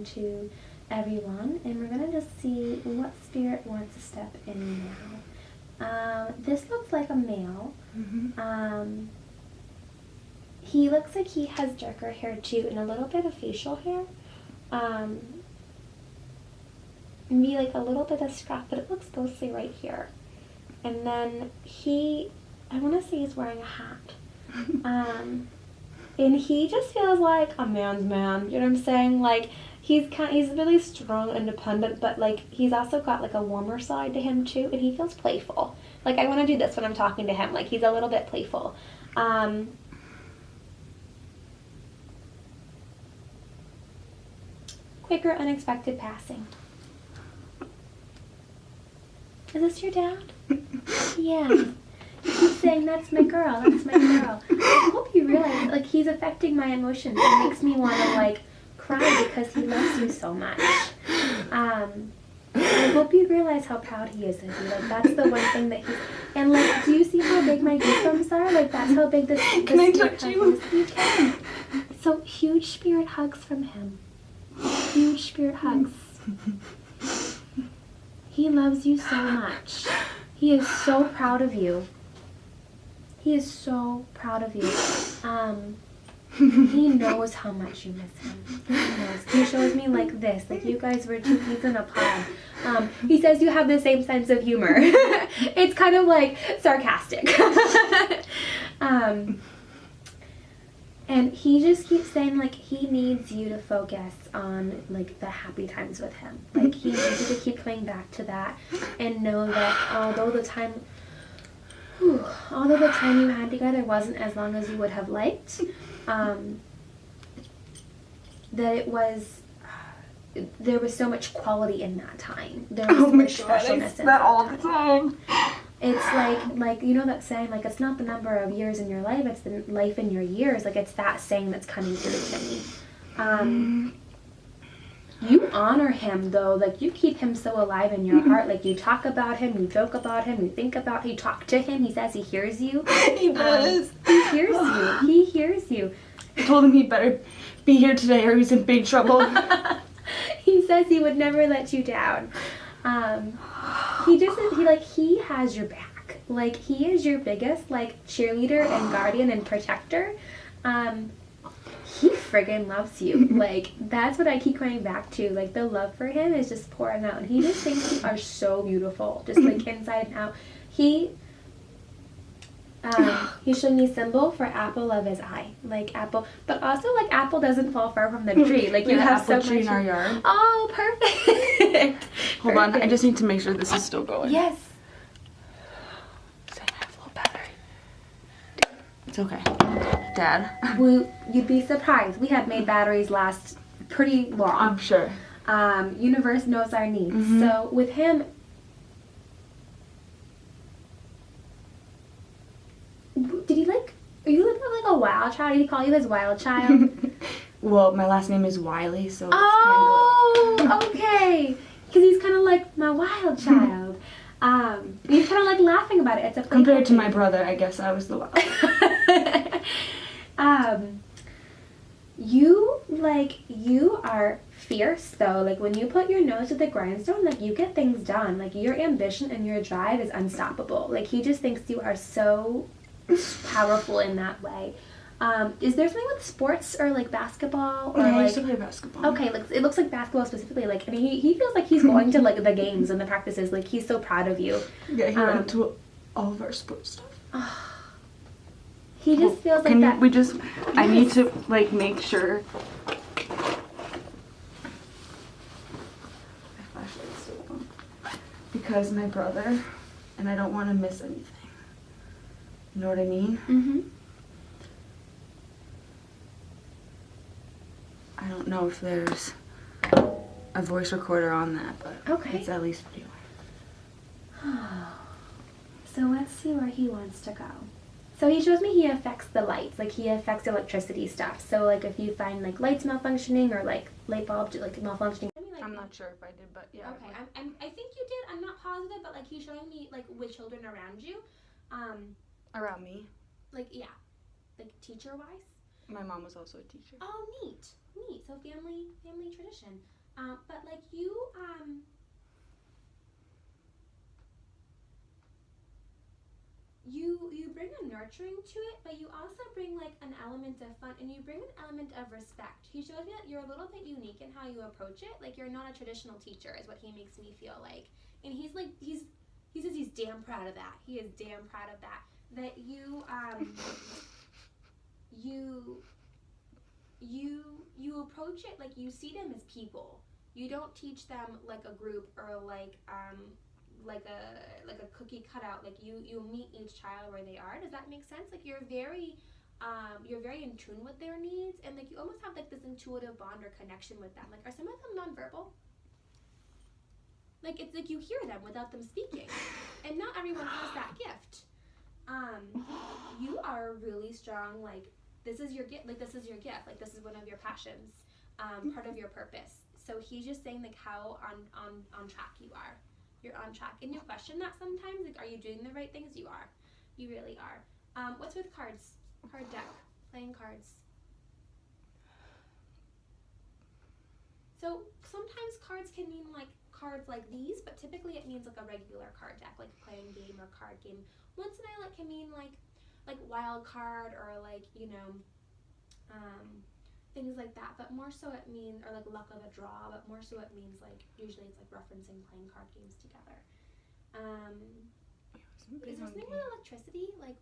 to everyone, and we're gonna just see what spirit wants to step in now. This looks like a male. He looks like he has darker hair too, and a little bit of facial hair. Maybe like a little bit of scruff, but it looks mostly right here. And then I want to say he's wearing a hat. And he just feels like a man's man. You know what I'm saying? Like he's really strong, independent, but like he's also got like a warmer side to him too, and he feels playful. Like I want to do this when I'm talking to him. Like he's a little bit playful. Quicker, unexpected passing. Is this your dad? Yeah. You keep saying, that's my girl, that's my girl. I hope you realize, like, he's affecting my emotions. It makes me want to, like, cry because he loves you so much. I hope you realize how proud he is of you. Like, that's the one thing that and, like, do you see how big my goosebumps are? Like, that's how big this Can I touch you? You can. So, huge spirit hugs from him. Huge spirit hugs. He loves you so much. He is so proud of you. He is so proud of you. He knows how much you miss him. He knows. He shows me like this. Like you guys were two peas in a pod. He says you have the same sense of humor. It's kind of like sarcastic. And he just keeps saying like he needs you to focus on like the happy times with him. Like he needs you to keep coming back to that and know that although the time you had together wasn't as long as you would have liked, that there was so much quality in that time. There was so much specialness in that all the time. It's like you know that saying, like it's not the number of years in your life, it's the life in your years. Like it's that saying that's coming through to me. You honor him though, like you keep him so alive in your heart. Like you talk about him, you joke about him, you think about him, you talk to him. He says he hears you. He does. He hears you. He hears you. I told him he'd better be here today or he's in big trouble. He says he would never let you down. He has your back. Like he is your biggest like cheerleader and guardian and protector. He friggin' loves you. Like that's what I keep coming back to. Like the love for him is just pouring out, and he just thinks you are so beautiful, just like inside and out. He showed me a symbol for apple of his eye, like apple, but also like apple doesn't fall far from the tree. Like you have apple so tree much in our yard. Oh, perfect. Hold on, I just need to make sure this is still going. Yes. I have a low battery. It's okay, Dad. You'd be surprised. We have made batteries last pretty long. I'm sure. Universe knows our needs. So with him, are you like a wild child? Did he call you his wild child? Well, my last name is Wiley, so it's okay. Because he's kind of like my wild child. He's kind of like laughing about it. It's a compared to my brother, I guess I was the wild. You are fierce though. Like when you put your nose to the grindstone, like you get things done. Like your ambition and your drive is unstoppable. Like he just thinks you are so powerful in that way. Is there something with sports or like basketball? Or I used to play basketball. Okay, like it looks like basketball specifically. Like, and he feels like he's going to like the games and the practices. Like he's so proud of you. Yeah, he went to all of our sports stuff. He just feels like that. I need to like make sure. My flashlight's still on. Because my brother, and I don't want to miss anything. You know what I mean? I don't know if there's a voice recorder on that, but it's at least video. So let's see where he wants to go. So he shows me he affects the lights, like he affects electricity stuff. So like if you find like lights malfunctioning or like light bulbs like malfunctioning. I'm not sure if I did, but yeah. Okay, I think you did. I'm not positive, but like he's showing me like with children around you. Around me? Like yeah, like teacher wise. My mom was also a teacher. Oh, neat. So family tradition. But like you you bring a nurturing to it, but you also bring like an element of fun, and you bring an element of respect. He shows me that you're a little bit unique in how you approach it. Like you're not a traditional teacher, is what he makes me feel like. And he says he's damn proud of that. He is damn proud of that. That you you approach it like you see them as people. You don't teach them like a group or like a cookie cutout. Like you meet each child where they are. Does that make sense? Like you're very in tune with their needs, and like you almost have like this intuitive bond or connection with them. Like are some of them nonverbal? Like it's like you hear them without them speaking, and not everyone has that gift. You are really strong. Like this is your gift. Like this is your gift. Like this is one of your passions, part of your purpose. So he's just saying like how on track you are. You're on track. And you question that sometimes, like, are you doing the right things? You are. You really are. What's with cards? Card deck. Playing cards. So sometimes cards can mean like cards like these, but typically it means like a regular card deck, like playing game or card game. Once in a while it can mean like wild card or like, things like that, but more so it means, or like luck of a draw, but more so it means like usually it's like referencing playing card games together. Is there something with electricity? Like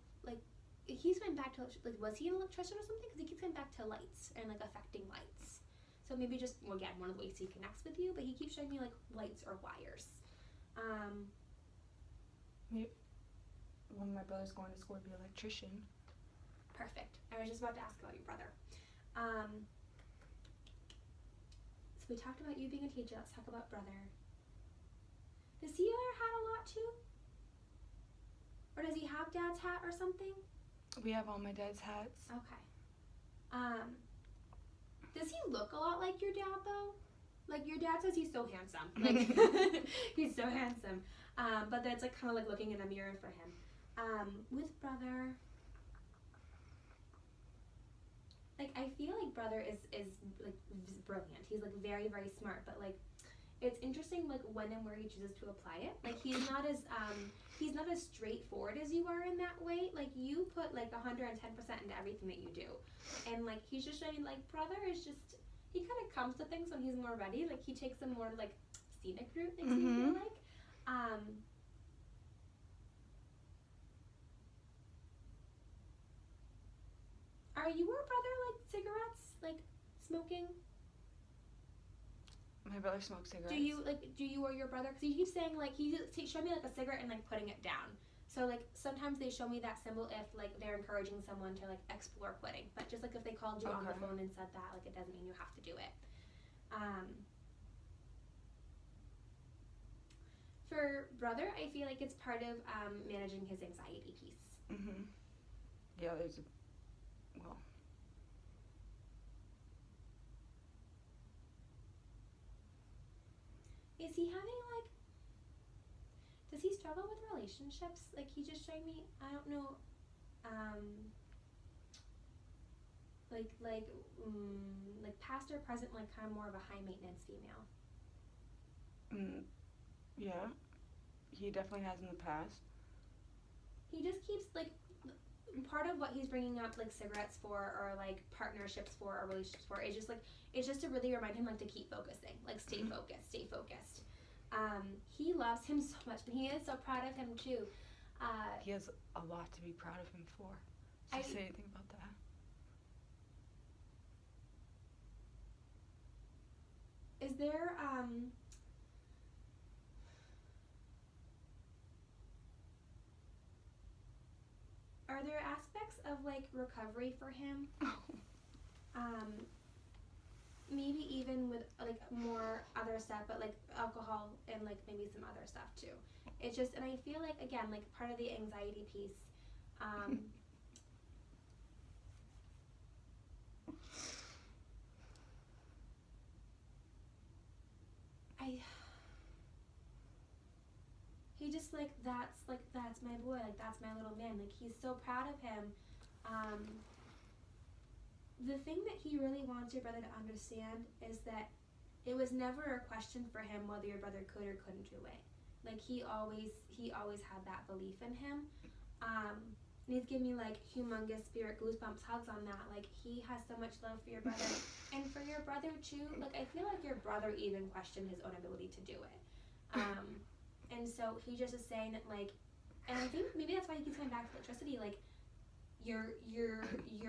he's went back to like, was he an electrician or something? Because he keeps going back to lights and like affecting lights. So maybe just, well, again, one of the ways he connects with you, but he keeps showing me like lights or wires. Maybe one of my brothers going to school to be an electrician. Perfect. I was just about to ask about your brother. So we talked about you being a teacher. Let's talk about brother. Does he wear a hat a lot too? Or does he have dad's hat or something? We have all my dad's hats. Okay. Does he look a lot like your dad though? Like your dad says he's so handsome. Like he's so handsome. But that's like kind of like looking in a mirror for him. With brother, like I feel like brother is like brilliant. He's like very, very smart, but like it's interesting like when and where he chooses to apply it. Like he's not as straightforward as you are in that way. Like you put like 110% into everything that you do, and like he's just showing like brother is just, he kind of comes to things when he's more ready. Like he takes a more like scenic route, makes me feel like. Are you or brother like cigarettes, like smoking? My brother smokes cigarettes. Do you or your brother? Because he keeps saying like he showed me like a cigarette and like putting it down. So like sometimes they show me that symbol if like they're encouraging someone to like explore quitting. But just like if they called you on the phone and said that, like it doesn't mean you have to do it. For brother, I feel like it's part of managing his anxiety piece. Yeah, Is he having like, does he struggle with relationships? Like he just showed me, I don't know, like past or present, like kind of more of a high maintenance female. Yeah, he definitely has in the past. He just keeps like, part of what he's bringing up like cigarettes for or like partnerships for or relationships for is just like, it's just to really remind him like to keep focusing, like stay focused. He loves him so much and he is so proud of him too. He has a lot to be proud of him for. Did you say anything about that? Is there are there aspects of like recovery for him? Maybe even with like more other stuff, but like alcohol and like maybe some other stuff too. It's just, and I feel like again, like part of the anxiety piece, he just that's my boy, like that's my little man, like he's so proud of him. the thing that he really wants your brother to understand is that it was never a question for him whether your brother could or couldn't do it. Like, he always had that belief in him. And he's giving me like humongous spirit goosebumps hugs on that. Like, he has so much love for your brother. And for your brother too, like, I feel like your brother even questioned his own ability to do it. And so he just is saying that, like, and I think maybe that's why he keeps coming back to electricity, like, you're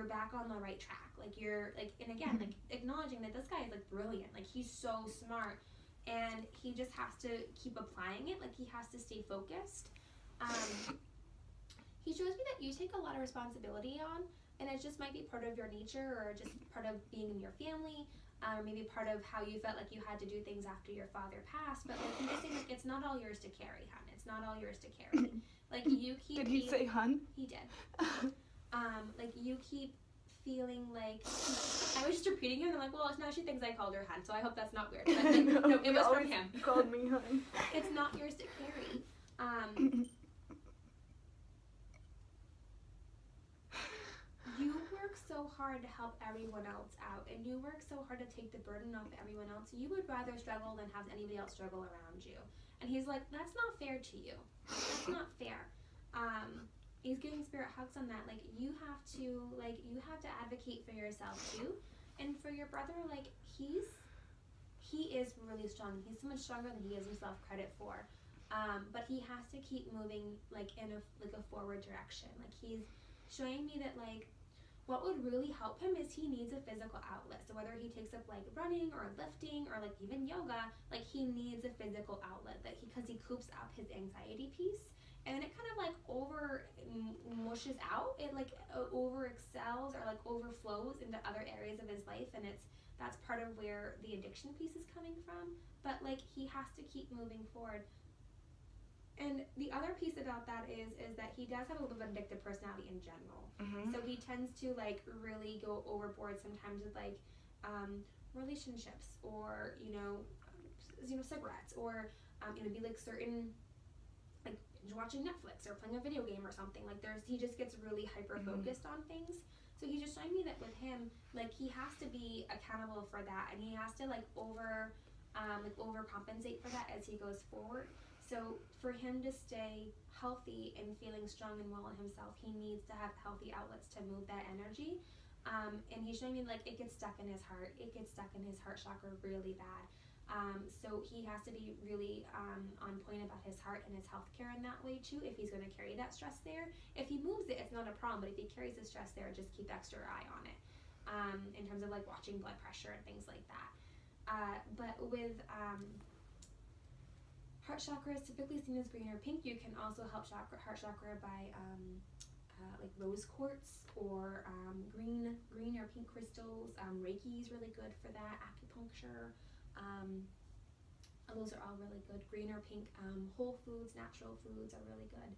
back on the right track. Like, you're like, and again, like, acknowledging that this guy is like brilliant. Like, he's so smart, and he just has to keep applying it. Like, he has to stay focused. He shows me that you take a lot of responsibility on, and it just might be part of your nature, or just part of being in your family, or maybe part of how you felt like you had to do things after your father passed. But like, I'm just saying, like, it's not all yours to carry, hun. It's not all yours to carry. Like, you keep. Did he say hun? He did. Like, you keep feeling like, I was just repeating him, and I'm like, well, now she thinks I called her hun, so I hope that's not weird. But like, no, it was from him. Called me hun. It's not yours to carry. You work so hard to help everyone else out, and you work so hard to take the burden off everyone else. You would rather struggle than have anybody else struggle around you. And he's like, that's not fair to you. That's not fair. He's giving spirit hugs on that. Like, you have to advocate for yourself too. And for your brother, like, he is really strong. He's so much stronger than he gives himself credit for. But he has to keep moving, like, in a forward direction. Like, he's showing me that, like, what would really help him is he needs a physical outlet. So whether he takes up like running or lifting or like even yoga, like, he needs a physical outlet because he coops up his anxiety piece, and it kind of like over mushes out. It like over excels or like overflows into other areas of his life, and that's part of where the addiction piece is coming from. But like, he has to keep moving forward. And the other piece about that is that he does have a little bit of addictive personality in general. Mm-hmm. So he tends to like really go overboard sometimes with like relationships, or cigarettes, or be like certain, like watching Netflix or playing a video game or something. Like, he just gets really hyper focused on things. So he's just showing me that with him, like, he has to be accountable for that, and he has to like overcompensate for that as he goes forward. So for him to stay healthy and feeling strong and well in himself, he needs to have healthy outlets to move that energy. And he's showing me, like, it gets stuck in his heart. It gets stuck in his heart chakra really bad. So he has to be really on point about his heart and his health care in that way too, if he's going to carry that stress there. If he moves it, it's not a problem, but if he carries the stress there, just keep extra eye on it, in terms of like watching blood pressure and things like that. But with heart chakra is typically seen as green or pink. You can also help heart chakra by like rose quartz or green or pink crystals. Reiki is really good for that. Acupuncture. Those are all really good. Green or pink. Whole foods, natural foods are really good.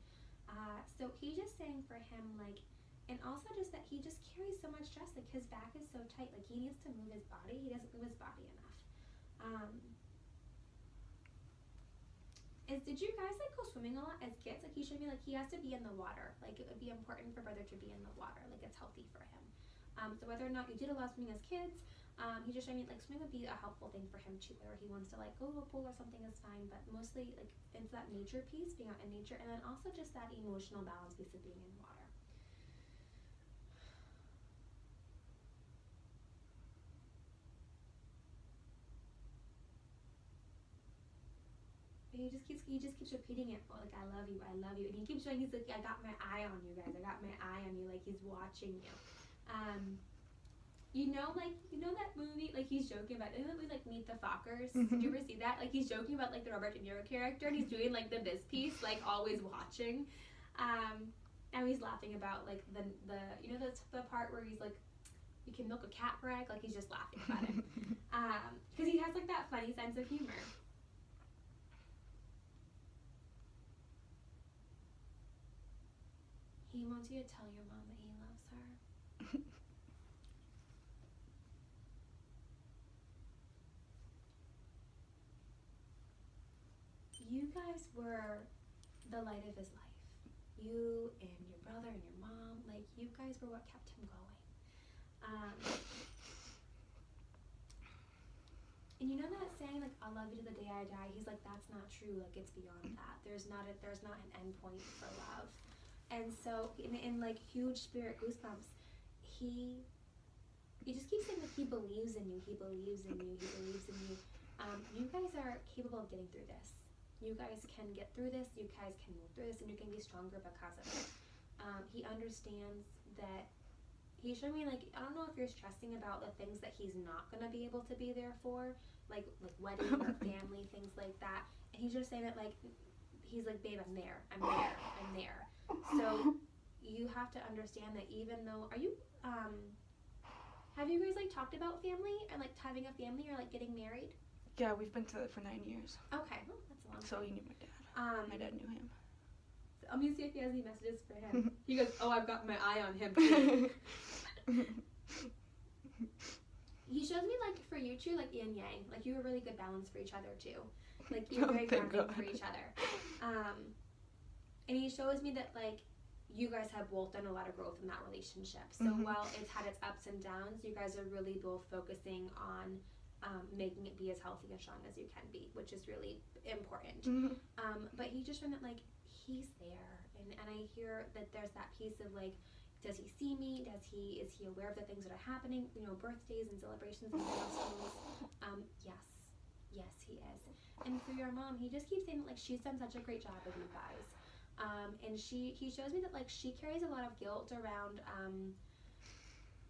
So he's just saying for him, like, and also just that he just carries so much stress. Like, his back is so tight. Like, he needs to move his body. He doesn't move his body enough. Did you guys like go swimming a lot as kids? Like, he showed me like he has to be in the water. Like, it would be important for brother to be in the water. Like, it's healthy for him. So whether or not you did a lot of swimming as kids, he just showed me like swimming would be a helpful thing for him too. Whether he wants to like go to a pool or something is fine, but mostly like it's that nature piece, being out in nature, and then also just that emotional balance piece of being in water. He just keeps repeating it. Oh, like, I love you, and he keeps showing. He's like, I got my eye on you guys. I got my eye on you. Like, he's watching you. You know that movie? Like, he's joking about. Isn't that we like Meet the Fockers? Did you ever see that? Like, he's joking about like the Robert De Niro character, and he's doing like this piece, like always watching. And he's laughing about like the the part where he's like, you can milk a cat for egg. Like, he's just laughing about it. Because he has like that funny sense of humor. He wants you to tell your mom that he loves her. You guys were the light of his life. You and your brother and your mom, like, you guys were what kept him going. I'll love you to the day I die. He's like, that's not true. Like, it's beyond that. There's not an end point for love. And so in like huge spirit goosebumps, he just keeps saying that he believes in you. He believes in you. He believes in you. You guys are capable of getting through this. You guys can get through this. You guys can move through this, and you can be stronger because of it. He understands that. He's showing me, like, I don't know if you're stressing about the things that he's not going to be able to be there for, like wedding or family, things like that. And he's just saying that, like, he's like, babe, I'm there. I'm there. I'm there. So you have to understand that even though, have you guys, like, talked about family and, like, having a family or, like, getting married? Yeah, we've been together for 9 years. Okay. Well, that's a long time. So he knew my dad. My dad knew him. Let me see if he has any messages for him. He goes, oh, I've got my eye on him too. He shows me, like, for you two, like, yin yang. Like, you're a really good balance for each other too. Like, you're very grounding for each other. And he shows me that, like, you guys have both done a lot of growth in that relationship. So while it's had its ups and downs, you guys are really both focusing on making it be as healthy and strong as you can be, which is really important. But he just showed that, like, he's there, and I hear that there's that piece of, like, does he see me? Is he aware of the things that are happening? You know, birthdays and celebrations and milestones. Yes, he is. And for your mom, he just keeps saying that, like, she's done such a great job with you guys. And he shows me that, like, she carries a lot of guilt around,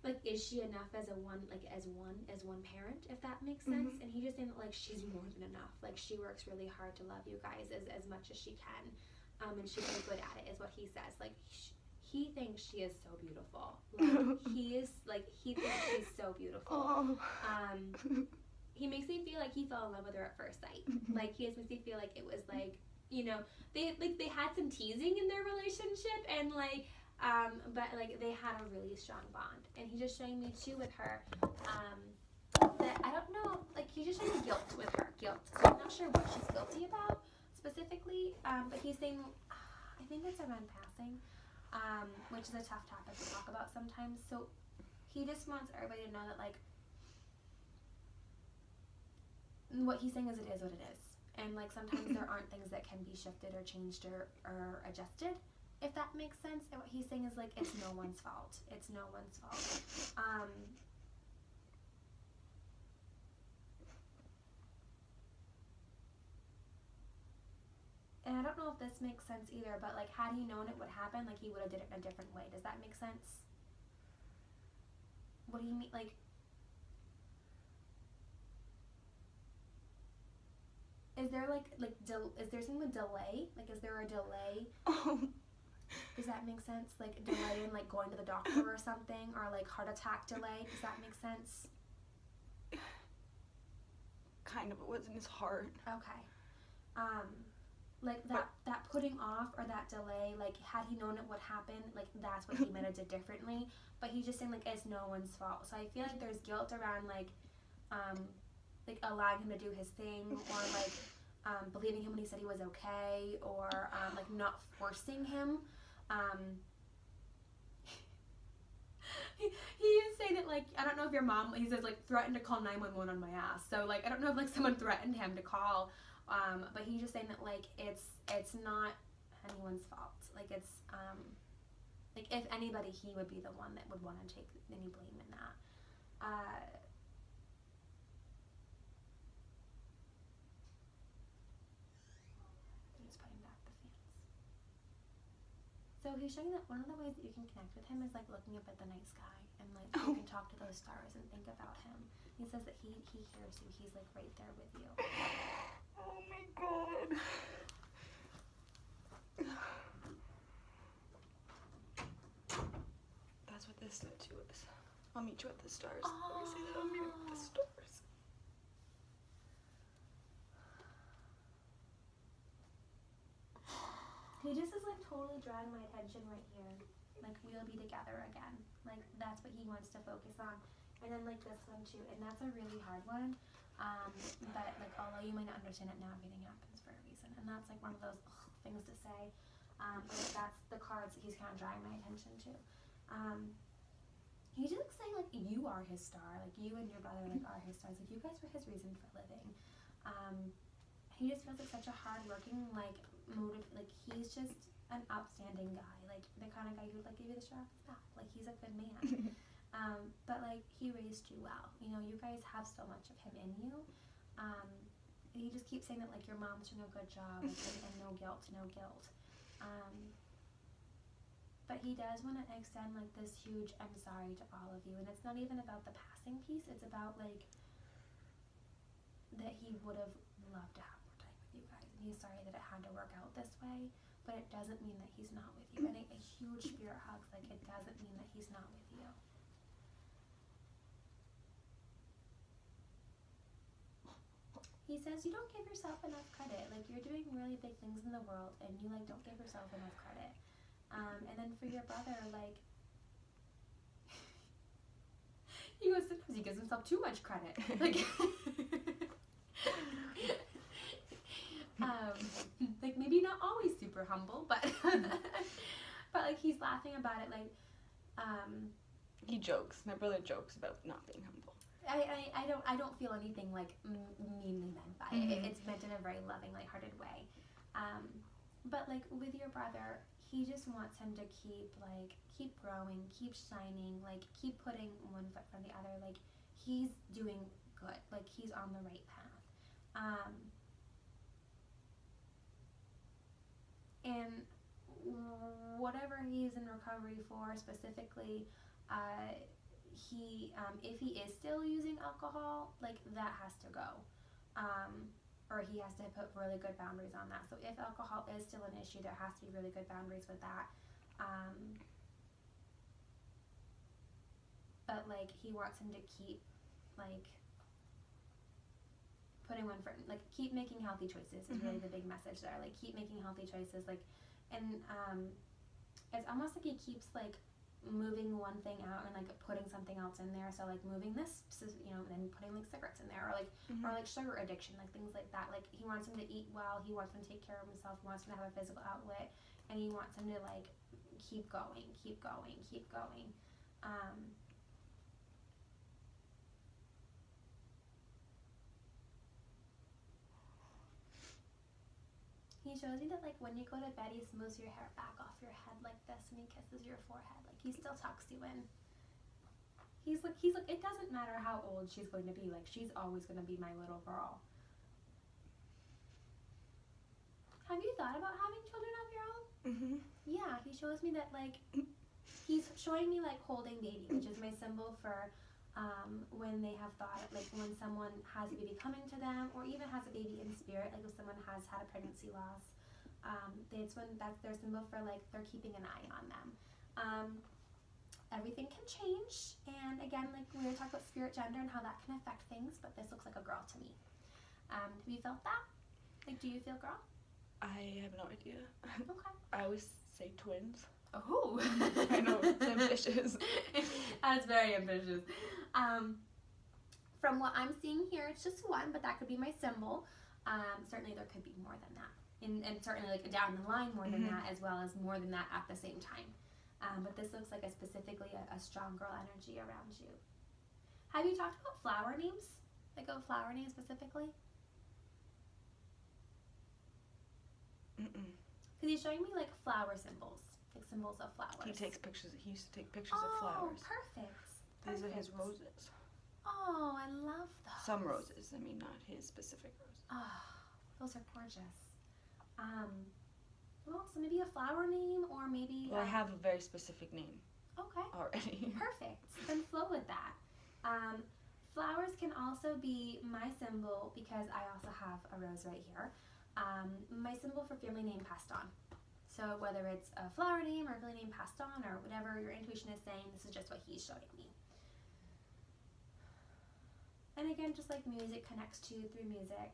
like, is she enough as one parent, if that makes sense? And he just saying that, like, she's more than enough. Like, she works really hard to love you guys as much as she can. And she's really good at it, is what he says. Like, he thinks she is so beautiful. Like, he thinks she's so beautiful. He makes me feel like he fell in love with her at first sight. Like, he just makes me feel like it was, like, you know, they had some teasing in their relationship, and, like, but, like, they had a really strong bond. And he's just showing me too with her, that I don't know, like, he's just showing me guilt with her, guilt. So I'm not sure what she's guilty about specifically, but he's saying, I think it's around passing, which is a tough topic to talk about sometimes. So he just wants everybody to know that, like, what he's saying is it is what it is. And, like, sometimes there aren't things that can be shifted or changed or adjusted, if that makes sense. And what he's saying is, like, it's no one's fault. It's no one's fault. And I don't know if this makes sense either, but, like, had he known it would happen, like, he would have did it in a different way. Does that make sense? What do you mean? Like, is there, is there something with delay? Like, is there a delay? Does that make sense? Like, delay in, like, going to the doctor or something? Or, like, heart attack delay? Does that make sense? Kind of. It wasn't as hard. Okay. Like, that putting off or that delay, like, had he known it would happen, like, that's what he meant to do differently. But he's just saying, like, it's no one's fault. So I feel like there's guilt around, like, allowing him to do his thing, or, like, believing him when he said he was okay, or, like, not forcing him. He is saying that, like, I don't know if your mom, he says, like, threatened to call 911 on my ass. So, like, I don't know if, like, someone threatened him to call, but he's just saying that, like, it's not anyone's fault. Like, it's, like, if anybody, he would be the one that would want to take any blame in that. Just putting back the fans. So he's showing that one of the ways that you can connect with him is, like, looking up at the night sky, and, like, you can talk to those stars and think about him. He says that he hears you. He's, like, right there with you. Oh my god. That's what this tattoo is. I'll meet you at the stars. Oh. Let me say that. I'll meet you at the stars. He just is, like, totally drawing my attention right here. Like, we'll be together again. Like, that's what he wants to focus on. And then, like, this one too. And that's a really hard one. But, like, although you might not understand it now, everything happens for a reason. And that's, like, one of those things to say. But that's the cards that he's kind of drawing my attention to. He's just, like, saying, like, you are his star. Like, you and your brother, like, are his stars. Like, you guys were his reason for living. He just feels like such a hardworking, like he's just an upstanding guy, like the kind of guy who'd like give you the strap back. Like he's a good man. But like he raised you well. You know, you guys have so much of him in you. He just keeps saying that like your mom's doing a good job, like, and no guilt, no guilt. But he does want to extend like this huge I'm sorry to all of you, and it's not even about the passing piece. It's about like that he would have loved to have more time with you guys, and he's sorry that it had to work out this way. But it doesn't mean that he's not with you. And a huge spirit hugs, like it doesn't mean that he's not with you. He says you don't give yourself enough credit. Like you're doing really big things in the world, and you like don't give yourself enough credit. And then for your brother, like he goes sometimes he gives himself too much credit. Like, like maybe not always super humble, but but like he's laughing about it. Like, he jokes. My brother jokes about not being humble. I don't feel anything like meanly meant by it. It's meant in a very loving, lighthearted way. But like with your brother, he just wants him to keep growing, keep shining, like keep putting one foot from the other. Like he's doing good, like he's on the right path. And whatever he's in recovery for specifically, if he is still using alcohol, like that has to go. Or he has to put really good boundaries on that. So if alcohol is still an issue, there has to be really good boundaries with that. But like he wants him to keep like putting one for like keep making healthy choices is really the big message there. Like keep making healthy choices, like, and it's almost like he keeps like moving one thing out and like putting something else in there. So like moving this, you know, and then putting like cigarettes in there, or like sugar addiction, like things like that. Like he wants him to eat well, he wants him to take care of himself, he wants him to have a physical outlet, and he wants him to like keep going. He shows you that like when you go to bed, he smooths your hair back off your head like this, and he kisses your forehead. Like he still tucks you in. He's like, it doesn't matter how old she's going to be. Like she's always going to be my little girl. Have you thought about having children of your own? Yeah, he shows me that like he's showing me like holding baby, which is my symbol for when they have thought, like when someone has a baby coming to them, or even has a baby in spirit, like if someone has had a pregnancy loss, that's their symbol for like they're keeping an eye on them. Everything can change, and again, like we were talking about spirit gender and how that can affect things, but this looks like a girl to me. Have you felt that? Like, do you feel girl? I have no idea. Okay. I always say twins. Oh. I know, it's ambitious. That's very ambitious. From what I'm seeing here, it's just one, but that could be my symbol. Certainly there could be more than that. And certainly like down the line more than that, as well as more than that at the same time. But this looks like specifically a strong girl energy around you. Have you talked about flower names? Like a flower name specifically? Because he's showing me like flower symbols. Like symbols of flowers. He takes pictures. He used to take pictures of flowers. Oh, perfect. These are his roses. Oh, I love those. Some roses. I mean, not his specific roses. Oh, those are gorgeous. Well, so maybe a flower name, or maybe... Well, I have a very specific name. Okay. Already. Perfect. Then flow with that. Flowers can also be my symbol, because I also have a rose right here. My symbol for family name passed on. So whether it's a flower name or a family name passed on, or whatever your intuition is saying, this is just what he's showing me. And again, just like music connects to you through music.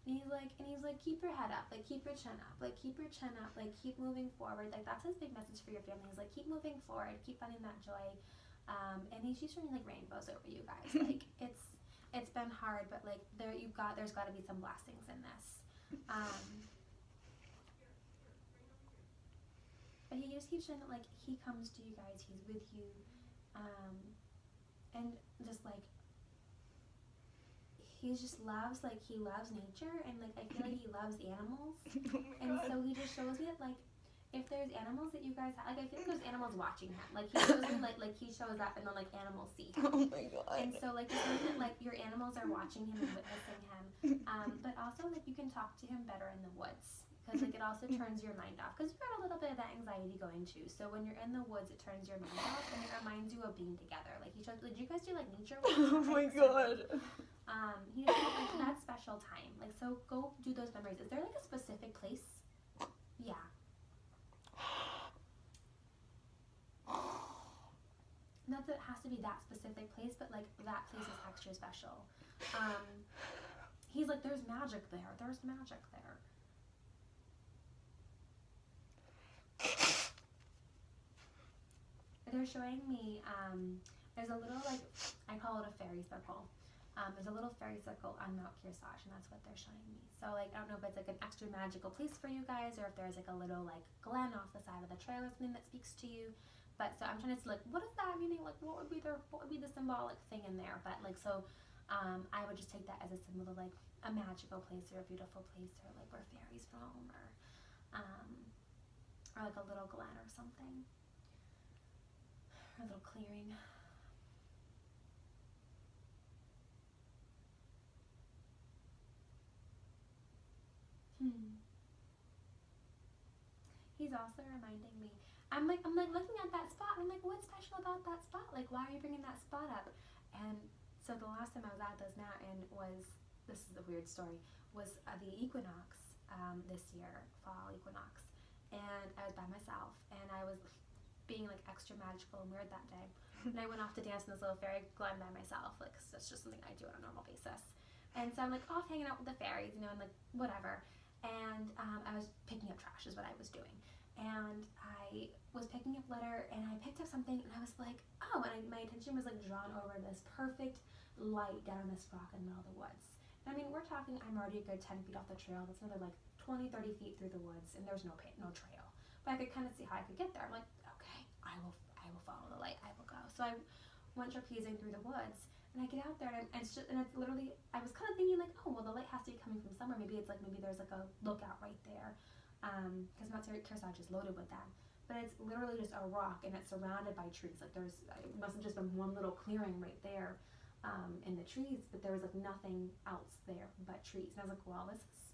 And he's like, keep your head up, like keep your chin up, like keep your chin up, like keep moving forward. Like that's his big message for your family, is like keep moving forward, keep finding that joy. And he's just showing like rainbows over you guys. Like it's been hard, but like there's got to be some blessings in this. But he just keeps showing that like he comes to you guys, he's with you, and just like he just loves, like, he loves nature, and, like, I feel like he loves animals. Oh my And God. so he just shows me that, like, if there's animals that you guys have, like, I feel like there's animals watching him. Like, he shows me, like he shows up, and then, like, animals see him. Oh my God. And so, like, it's something that, like, your animals are watching him and witnessing him. But also, like, you can talk to him better in the woods. Because, like, it also turns your mind off. Because you've got a little bit of that anxiety going, too. So when you're in the woods, it turns your mind off, and it reminds you of being together. Like, he shows, did you guys do, like, nature walks? Oh my God. He just, like, that special time. Like, so go do those memories. Is there, like, a specific place? Yeah. Not that it has to be that specific place, but, like, that place is extra special. He's like, there's magic there. There's magic there. They're showing me, there's a little, like, I call it a fairy circle. There's a little fairy circle on Mount Kearsarge, and that's what they're showing me. So, like, I don't know if it's, like, an extra magical place for you guys, or if there's, like, a little, like, glen off the side of the trail or something that speaks to you. But, so I'm trying to see, like, what is that meaning? Like, what would be the symbolic thing in there? But, like, so, I would just take that as a symbol of, like, a magical place or a beautiful place, or, like, where fairies roam, or like, a little glen or something. Or a little clearing. He's also reminding me. I'm like looking at that spot. I'm like, what's special about that spot? Like, why are you bringing that spot up? And so the last time I was at this mountain was, this is a weird story, was the equinox this year, fall equinox, and I was by myself, and I was being like extra magical and weird that day. And I went off to dance in this little fairy glen by myself, like, 'cause that's just something I do on a normal basis. And so I'm like off hanging out with the fairies, you know, and like whatever. And I was picking up trash is what I was doing. And I was picking up litter, and I picked up something, and I was like, oh, and my attention was like drawn over this perfect light down on this rock in the middle of the woods. And I mean, we're talking, I'm already a good 10 feet off the trail. That's another like 20, 30 feet through the woods, and there's no trail. But I could kind of see how I could get there. I'm like, okay, I will follow the light. I will go. So I went trapezing through the woods, and I get out there, and it's literally, I was kind of thinking like, oh, well, the light has to be coming from somewhere. Maybe there's like a lookout right there. Because Mount Kearsarge is loaded with them. But it's literally just a rock, and it's surrounded by trees. Like, it must have just been one little clearing right there in the trees, but there was like nothing else there but trees. And I was like, well, this is